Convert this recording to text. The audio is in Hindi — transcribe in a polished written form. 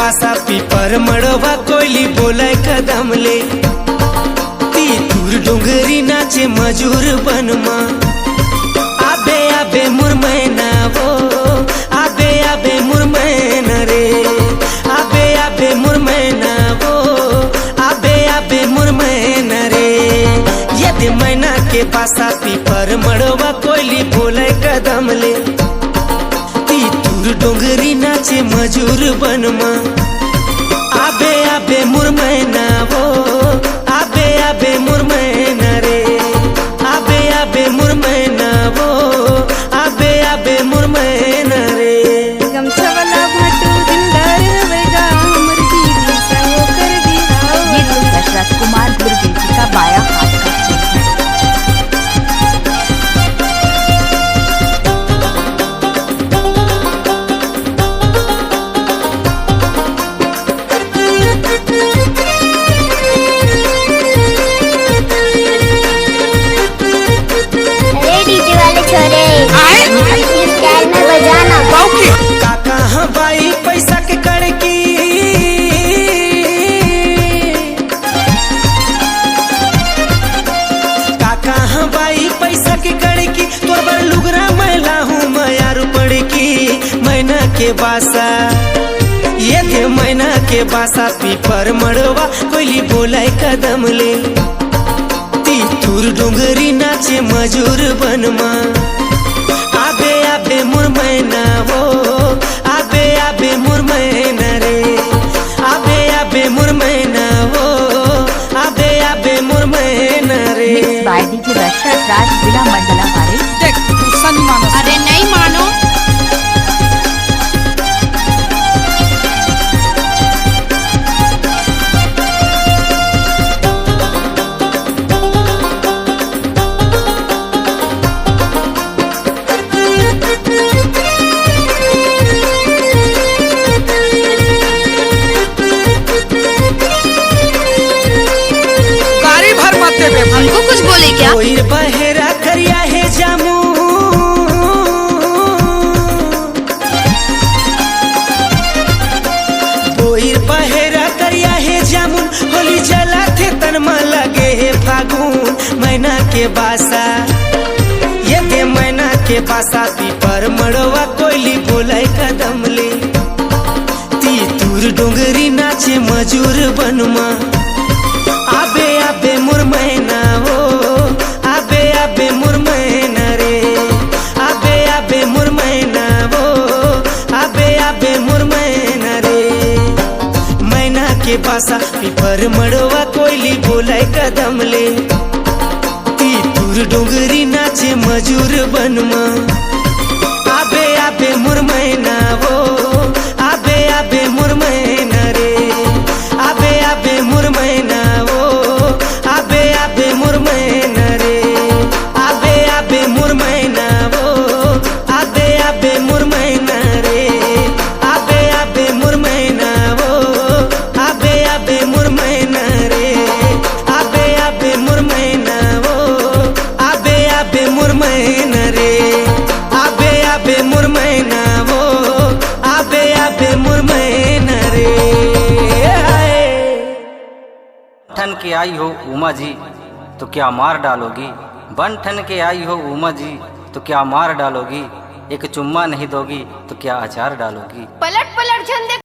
बासा पीपर मड़वा कोयली बोले कदम ले ती दूर डोंगरी नाचे मजूर बनमा आबे आबे मुरमैना वो आबे आबे मुरमैना रे आबे आबे मुरमैना वो आबे आबे मुरमैना रे यदि मैना के बासा पीपर मड़वा कोयली बोले कदम ले ती दूर डोंगरी नाचे मजूर बनमा आबे आबे मुरमैना वो आबे आबे मुरमैना रे आबे आबे मुरमैना वो आबे आबे मुरमैना रे गमछा वाला भाटू दिलदार हवेगा हमर दीदी संग कर दिया। ये तो दशरथ कुमार दुर्गे जी का बाया हाथ का खेल है। डीजे वाले छोरे इस स्टाइल में बजाना। काका हाँ भाई पैसा के कड़की काका हाँ भाई पैसा के कड़की तोर बर लुगरा मैला हूँ मयारू पड़की मैना के बासा ये थे मैना के बासा पीपर मड़वा कोयली बोले कदम ले ती दूर डोंगरी नाचे मजूर बनमा आबे आबे मुरमैना वो आबे आबे मुरमैना रे आबे आबे मुरमैना वो आबे आबे मुरमैना रे। मिक्स बाय डीजे दशरथ राज जिला मंडला वाले। देख गुस्सा नहीं मानो। अरे नहीं मानो। गाड़ी भर मत दे बे। हमको कुछ बोले क्या? कोई बहेरा करिया है जामू कोई बहेरा करिया है जामुन होली जला थे तनमा लगे है फागुन मैना के बासा ये थे मैना के बासा पीपर मड़वा कोयली बोले कदम ले ती दूर डोंगरी नाचे मजूर बनमा आबे आबे मुरमैना वो आबे आबे मुरमैना रे आबे आबे मुरमैना वो आबे आबे मुरमैना रे मैना के बासा पीपर मड़वा कोयली बोले कदम ले ती दूर डोंगरी नाचे मजूर बनमा आबे आबे मुरमैना वो आबे आबे मुरमैना रे आबे आबे मुरमैना वो आबे आबे मुरमैना रे आबे आबे मुरमैना वो आबे आबे मुरमैना रे आबे आबे मुरमैना वो आबे आबे मुरमैना रे आबे आबे मुरमैना वो आबे आबे मुरमैना रे आबे आबे मुरमैना वो आबे आबे मुरमैना रे। ठन के आई हो उमा जी तो क्या मार डालोगी, बन ठन के आई हो उमा जी तो क्या मार डालोगी, एक चुम्मा नहीं दोगी तो क्या अचार डालोगी। पलट पलट झंडे